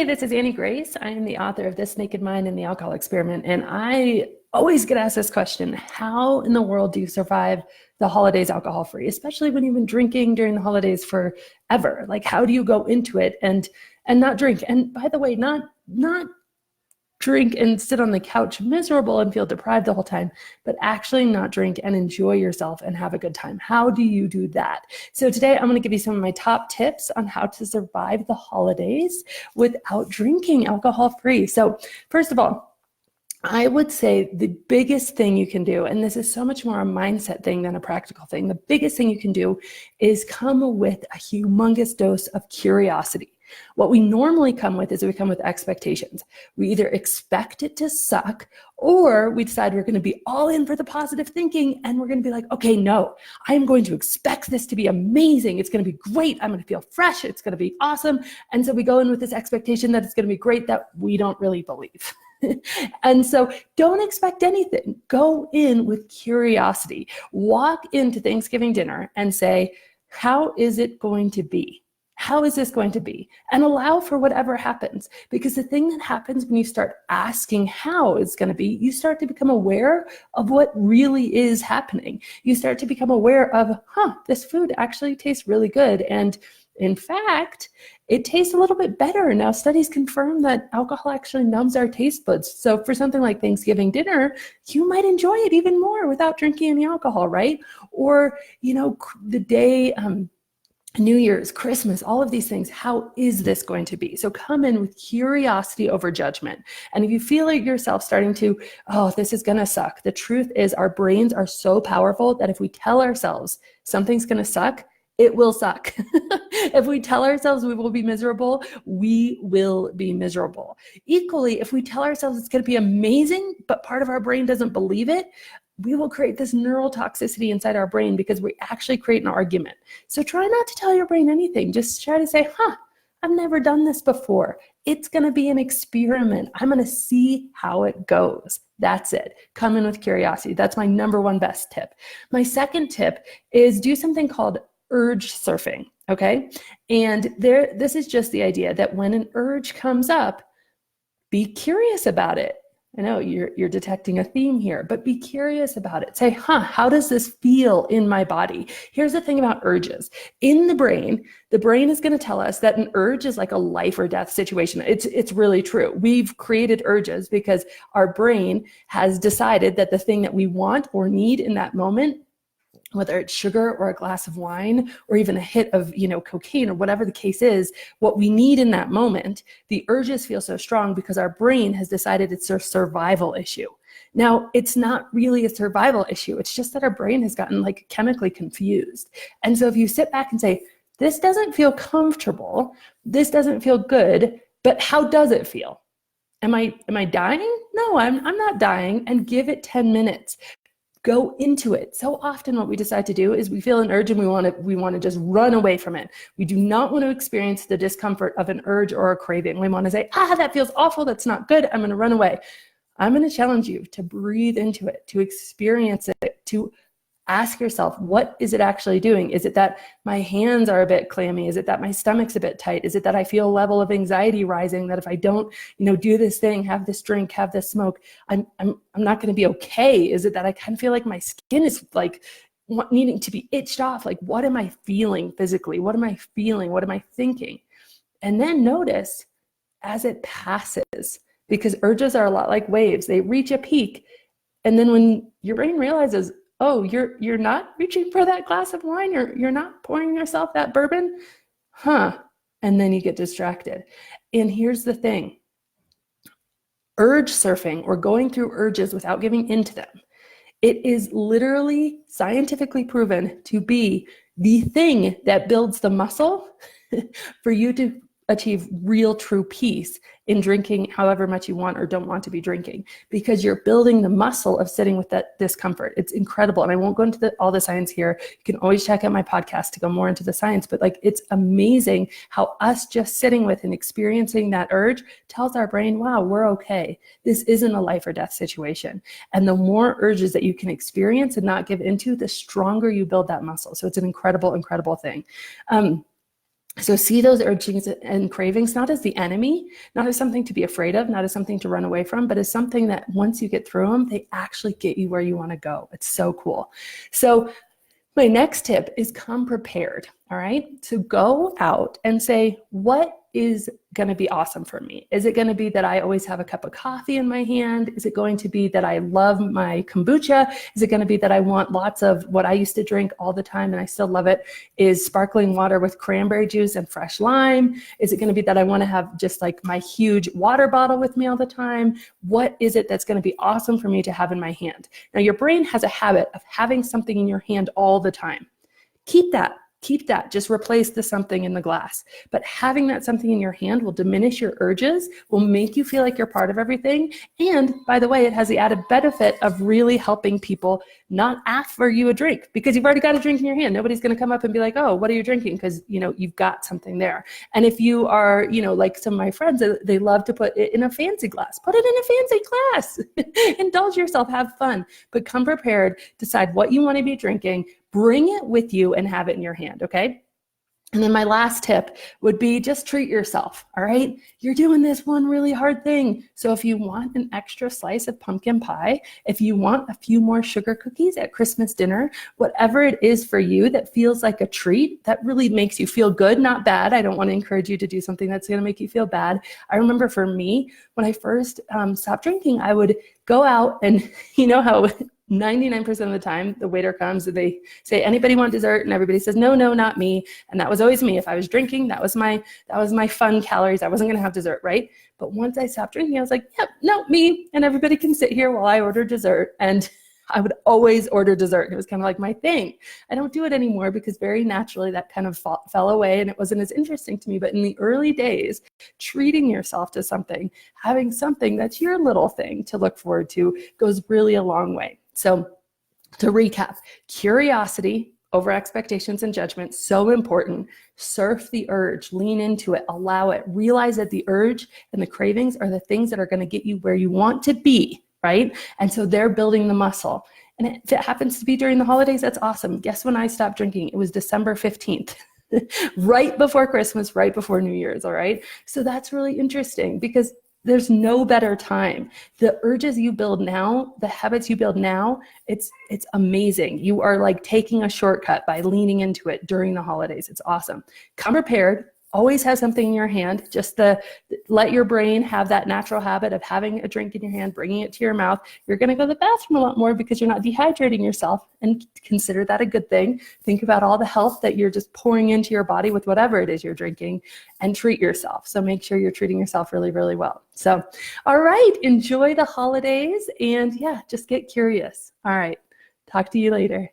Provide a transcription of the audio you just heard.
Hey, this is Annie Grace. I am the author of This Naked Mind and the Alcohol Experiment. And I always get asked this question: how in the world do you survive the holidays alcohol-free, especially when you've been drinking during the holidays forever? Like, how do you go into it and not drink? And by the way, not drink and sit on the couch miserable and feel deprived the whole time, but actually not drink and enjoy yourself and have a good time. How do you do that? So today I'm going to give you some of my top tips on how to survive the holidays without drinking alcohol-free. So first of all, I would say the biggest thing you can do, and this is so much more a mindset thing than a practical thing, the biggest thing you can do is come with a humongous dose of curiosity. What we normally come with is we come with expectations. We either expect it to suck, or we decide we're going to be all in for the positive thinking, and we're going to be like, okay, no, I am going to expect this to be amazing. It's going to be great. I'm going to feel fresh. It's going to be awesome. And so we go in with this expectation that it's going to be great that we don't really believe. And so don't expect anything. Go in with curiosity. Walk into Thanksgiving dinner and say, how is it going to be? How is this going to be? And allow for whatever happens. Because the thing that happens when you start asking how it's going to be, you start to become aware of what really is happening. You start to become aware of, this food actually tastes really good. And in fact, it tastes a little bit better. Now, studies confirm that alcohol actually numbs our taste buds. So for something like Thanksgiving dinner, you might enjoy it even more without drinking any alcohol, right? Or, the day, New Year's, Christmas, all of these things, how is this going to be? So come in with curiosity over judgment. And if you feel like yourself starting to, this is going to suck, the truth is our brains are so powerful that if we tell ourselves something's going to suck, it will suck. If we tell ourselves we will be miserable, we will be miserable. Equally, if we tell ourselves it's going to be amazing, but part of our brain doesn't believe it, we will create this neural toxicity inside our brain because we actually create an argument. So try not to tell your brain anything. Just try to say, I've never done this before. It's going to be an experiment. I'm going to see how it goes. That's it. Come in with curiosity. That's my number one best tip. My second tip is do something called urge surfing. Okay. And this is just the idea that when an urge comes up, be curious about it. I know you're detecting a theme here, but be curious about it. Say, how does this feel in my body? Here's the thing about urges. In the brain is going to tell us that an urge is like a life or death situation. It's really true. We've created urges because our brain has decided that the thing that we want or need in that moment, whether it's sugar or a glass of wine or even a hit of, cocaine or whatever the case is, what we need in that moment, the urges feel so strong because our brain has decided it's a survival issue. Now, it's not really a survival issue. It's just that our brain has gotten chemically confused. And so if you sit back and say, this doesn't feel comfortable, this doesn't feel good, but how does it feel? Am I dying? No, I'm not dying. And give it 10 minutes. Go into it. So often what we decide to do is we feel an urge and we want to just run away from it. We do not want to experience the discomfort of an urge or a craving. We want to say, that feels awful. That's not good. I'm going to run away. I'm going to challenge you to breathe into it, to experience it, to ask yourself, what is it actually doing? Is it that my hands are a bit clammy? Is it that my stomach's a bit tight? Is it that I feel a level of anxiety rising that if I don't, do this thing, have this drink, have this smoke, I'm not going to be okay? Is it that I kind of feel like my skin is needing to be itched off? What am I feeling physically? What am I feeling? What am I thinking? And then notice as it passes, because urges are a lot like waves. They reach a peak. And then when your brain realizes, you're not reaching for that glass of wine, you're not pouring yourself that bourbon, and then you get distracted. And here's the thing. Urge surfing, or going through urges without giving into them, it is literally scientifically proven to be the thing that builds the muscle for you to achieve real true peace in drinking however much you want or don't want to be drinking, because you're building the muscle of sitting with that discomfort. It's incredible. And I won't go into all the science here. You can always check out my podcast to go more into the science, but it's amazing how us just sitting with and experiencing that urge tells our brain, wow, we're okay. This isn't a life or death situation. And the more urges that you can experience and not give into, the stronger you build that muscle. So it's an incredible, incredible thing. So see those urgings and cravings not as the enemy, not as something to be afraid of, not as something to run away from, but as something that once you get through them, they actually get you where you want to go. It's so cool. So my next tip is come prepared. All right. So go out and say, what is going to be awesome for me? Is it going to be that I always have a cup of coffee in my hand? Is it going to be that I love my kombucha? Is it going to be that I want lots of what I used to drink all the time and I still love it is sparkling water with cranberry juice and fresh lime? Is it going to be that I want to have just like my huge water bottle with me all the time? What is it that's going to be awesome for me to have in my hand? Now, your brain has a habit of having something in your hand all the time. Keep that. Just replace the something in the glass. But having that something in your hand will diminish your urges, will make you feel like you're part of everything. And by the way, it has the added benefit of really helping people not ask for you a drink because you've already got a drink in your hand. Nobody's going to come up and be like, oh, what are you drinking? Because, you've got something there. And if you are, like some of my friends, they love to put it in a fancy glass. Put it in a fancy glass. Indulge yourself, have fun, but come prepared, decide what you want to be drinking, bring it with you and have it in your hand, okay? And then my last tip would be just treat yourself, all right? You're doing this one really hard thing. So if you want an extra slice of pumpkin pie, if you want a few more sugar cookies at Christmas dinner, whatever it is for you that feels like a treat, that really makes you feel good, not bad. I don't want to encourage you to do something that's going to make you feel bad. I remember for me, when I first stopped drinking, I would go out and you know how 99% of the time, the waiter comes and they say, anybody want dessert? And everybody says, no, not me. And that was always me. If I was drinking, that was my fun calories. I wasn't going to have dessert, right? But once I stopped drinking, I was like, yep, no, me. And everybody can sit here while I order dessert. And I would always order dessert. It was kind of like my thing. I don't do it anymore because very naturally that kind of fell away and it wasn't as interesting to me. But in the early days, treating yourself to something, having something that's your little thing to look forward to goes really a long way. So to recap, curiosity over expectations and judgment, so important. Surf the urge, lean into it, allow it, realize that the urge and the cravings are the things that are going to get you where you want to be, right? And so they're building the muscle. And if it happens to be during the holidays, that's awesome. Guess when I stopped drinking? It was December 15th. Right before Christmas, right before New Year's, all right? So that's really interesting because there's no better time. The urges you build now, the habits you build now, it's amazing. You are like taking a shortcut by leaning into it during the holidays. It's awesome. Come prepared. Always have something in your hand. Just let your brain have that natural habit of having a drink in your hand, bringing it to your mouth. You're going to go to the bathroom a lot more because you're not dehydrating yourself, and consider that a good thing. Think about all the health that you're just pouring into your body with whatever it is you're drinking, and treat yourself. So make sure you're treating yourself really, really well. So, all right, enjoy the holidays, and yeah, just get curious. All right, talk to you later.